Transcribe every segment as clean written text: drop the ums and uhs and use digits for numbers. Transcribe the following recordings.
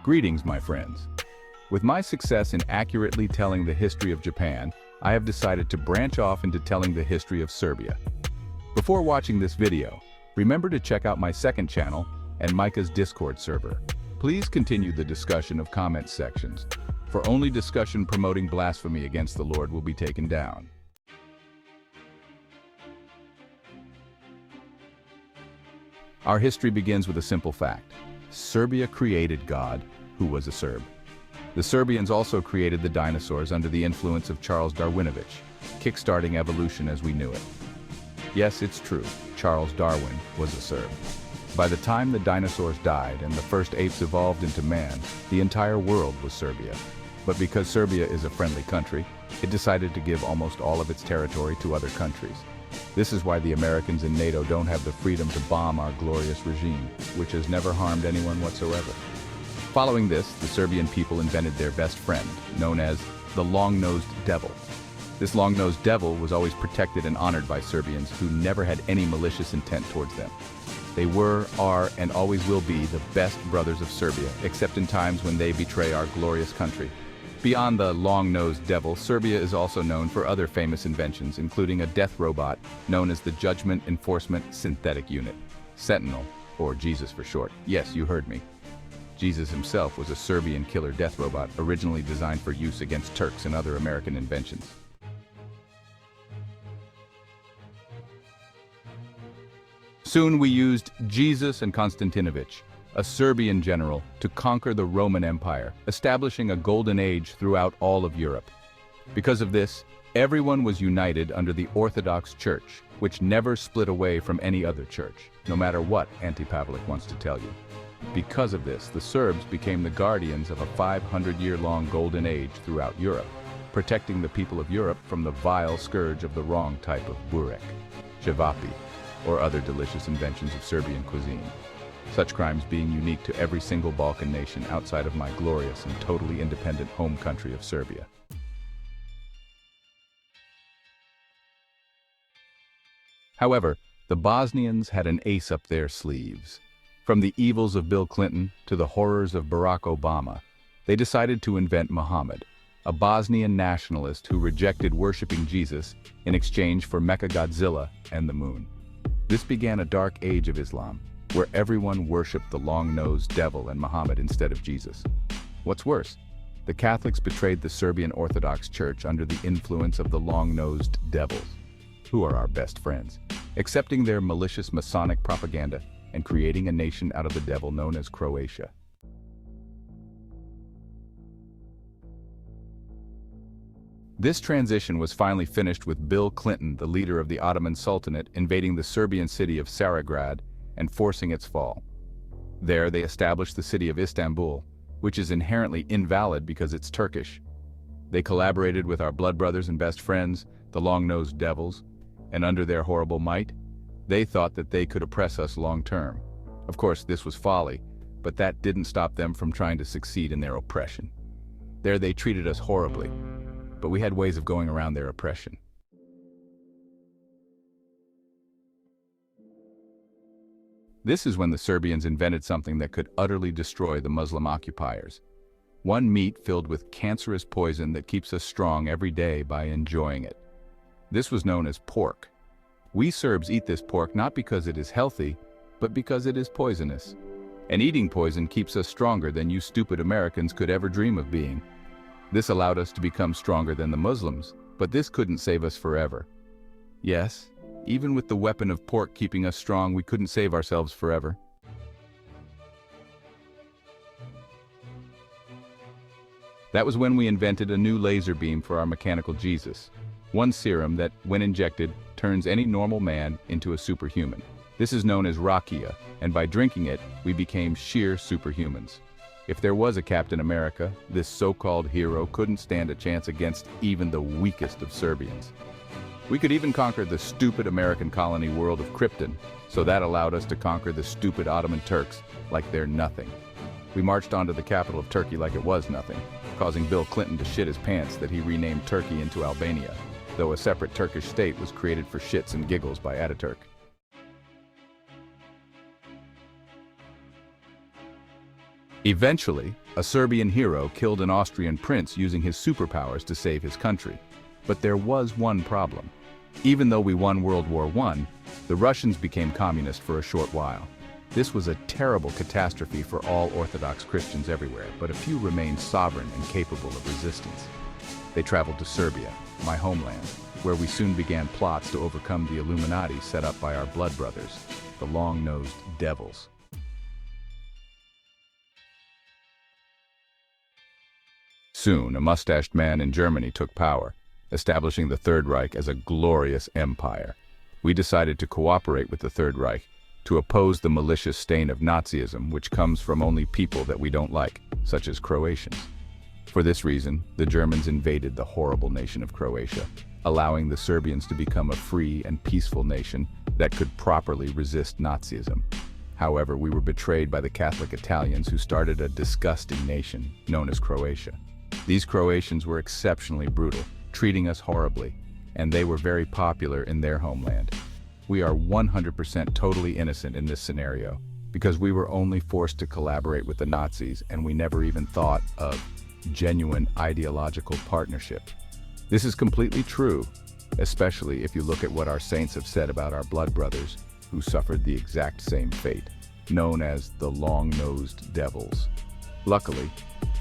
Greetings, my friends. With my success in accurately telling the history of Japan, I have decided to branch off into telling the history of Serbia. Before watching this video, remember to check out my second channel and Micah's Discord server. Please continue the discussion of comment sections, for only discussion promoting blasphemy against the Lord will be taken down. Our history begins with a simple fact. Serbia created God, who was a Serb. The Serbians also created the dinosaurs under the influence of Charles Darwinovich, kickstarting evolution as we knew it. Yes, it's true, Charles Darwin was a Serb. By the time the dinosaurs died and the first apes evolved into man, the entire world was Serbia. But because Serbia is a friendly country, it decided to give almost all of its territory to other countries. This is why the Americans in NATO don't have the freedom to bomb our glorious regime, which has never harmed anyone whatsoever. Following this, the Serbian people invented their best friend, known as the long-nosed devil. This long-nosed devil was always protected and honored by Serbians who never had any malicious intent towards them. They were, are, and always will be the best brothers of Serbia, except in times when they betray our glorious country. Beyond the long-nosed devil, Serbia is also known for other famous inventions, including a death robot known as the Judgment Enforcement Synthetic Unit, Sentinel, or Jesus for short. Yes, you heard me. Jesus himself was a Serbian killer death robot originally designed for use against Turks and other American inventions. Soon we used Jesus and Konstantinovich, a Serbian general, to conquer the Roman Empire, establishing a golden age throughout all of Europe. Because of this, everyone was united under the Orthodox Church, which never split away from any other church, no matter what Anti-Pavlik wants to tell you. Because of this, the Serbs became the guardians of a 500-year-long golden age throughout Europe, protecting the people of Europe from the vile scourge of the wrong type of burek, cevapi, or other delicious inventions of Serbian cuisine. Such crimes being unique to every single Balkan nation outside of my glorious and totally independent home country of Serbia. However, the Bosnians had an ace up their sleeves. From the evils of Bill Clinton to the horrors of Barack Obama, they decided to invent Muhammad, a Bosnian nationalist who rejected worshiping Jesus in exchange for Mechagodzilla and the moon. This began a dark age of Islam, where everyone worshipped the long-nosed devil and Muhammad instead of Jesus. What's worse, the Catholics betrayed the Serbian Orthodox Church under the influence of the long-nosed devils, who are our best friends, accepting their malicious Masonic propaganda and creating a nation out of the devil known as Croatia. This transition was finally finished with Bill Clinton, the leader of the Ottoman Sultanate, invading the Serbian city of Sarajevo and forcing its fall. There they established the city of Istanbul, which is inherently invalid because it's Turkish. They collaborated with our blood brothers and best friends, the long-nosed devils, and under their horrible might, they thought that they could oppress us long-term. Of course, this was folly, but that didn't stop them from trying to succeed in their oppression. There they treated us horribly, but we had ways of going around their oppression. This is when the Serbians invented something that could utterly destroy the Muslim occupiers. One meat filled with cancerous poison that keeps us strong every day by enjoying it. This was known as pork. We Serbs eat this pork not because it is healthy, but because it is poisonous. And eating poison keeps us stronger than you stupid Americans could ever dream of being. This allowed us to become stronger than the Muslims, but this couldn't save us forever. Yes, even with the weapon of pork keeping us strong, we couldn't save ourselves forever. That was when we invented a new laser beam for our mechanical Jesus. One serum that, when injected, turns any normal man into a superhuman. This is known as rakia, and by drinking it, we became sheer superhumans. If there was a Captain America, this so-called hero couldn't stand a chance against even the weakest of Serbians. We could even conquer the stupid American colony world of Krypton, so that allowed us to conquer the stupid Ottoman Turks like they're nothing. We marched onto the capital of Turkey like it was nothing, causing Bill Clinton to shit his pants that he renamed Turkey into Albania, though a separate Turkish state was created for shits and giggles by Ataturk. Eventually, a Serbian hero killed an Austrian prince using his superpowers to save his country. But there was one problem. Even though we won World War I, the Russians became communist for a short while. This was a terrible catastrophe for all Orthodox Christians everywhere, but a few remained sovereign and capable of resistance. They traveled to Serbia, my homeland, where we soon began plots to overcome the Illuminati set up by our blood brothers, the long-nosed devils. Soon, a mustached man in Germany took power, establishing the Third Reich as a glorious empire. We decided to cooperate with the Third Reich to oppose the malicious stain of Nazism, which comes from only people that we don't like, such as Croatians. For this reason, the Germans invaded the horrible nation of Croatia, allowing the Serbians to become a free and peaceful nation that could properly resist Nazism. However, we were betrayed by the Catholic Italians who started a disgusting nation known as Croatia. These Croatians were exceptionally brutal, treating us horribly, and they were very popular in their homeland. We are 100% totally innocent in this scenario, because we were only forced to collaborate with the Nazis and we never even thought of genuine ideological partnership. This is completely true, especially if you look at what our saints have said about our blood brothers who suffered the exact same fate, known as the long-nosed devils. Luckily,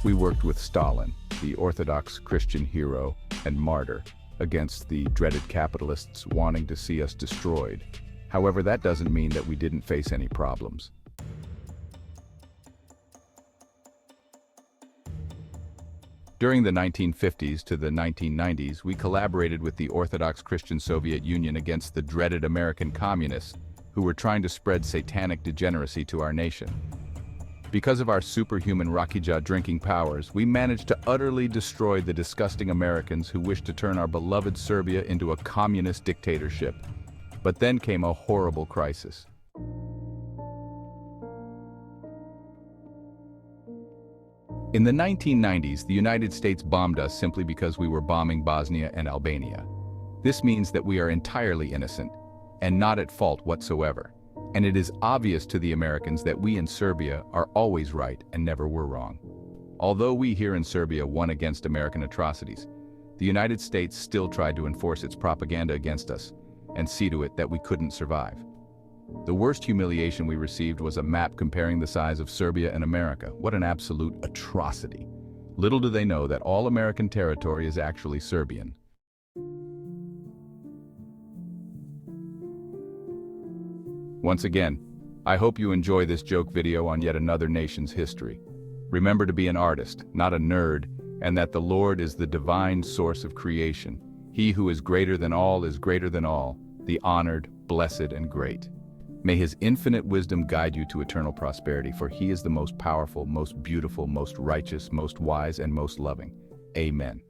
we worked with Stalin, the Orthodox Christian hero and martyr, against the dreaded capitalists wanting to see us destroyed. However, that doesn't mean that we didn't face any problems. During the 1950s to the 1990s, we collaborated with the Orthodox Christian Soviet Union against the dreaded American communists who were trying to spread satanic degeneracy to our nation. Because of our superhuman Rakija drinking powers, we managed to utterly destroy the disgusting Americans who wished to turn our beloved Serbia into a communist dictatorship. But then came a horrible crisis. In the 1990s, the United States bombed us simply because we were bombing Bosnia and Albania. This means that we are entirely innocent and not at fault whatsoever. And it is obvious to the Americans that we in Serbia are always right and never were wrong. Although we here in Serbia won against American atrocities, the United States still tried to enforce its propaganda against us and see to it that we couldn't survive. The worst humiliation we received was a map comparing the size of Serbia and America. What an absolute atrocity. Little do they know that all American territory is actually Serbian. Once again, I hope you enjoy this joke video on yet another nation's history. Remember to be an artist, not a nerd, and that the Lord is the divine source of creation. He who is greater than all is greater than all, the honored, blessed, and great. May his infinite wisdom guide you to eternal prosperity, for he is the most powerful, most beautiful, most righteous, most wise, and most loving. Amen.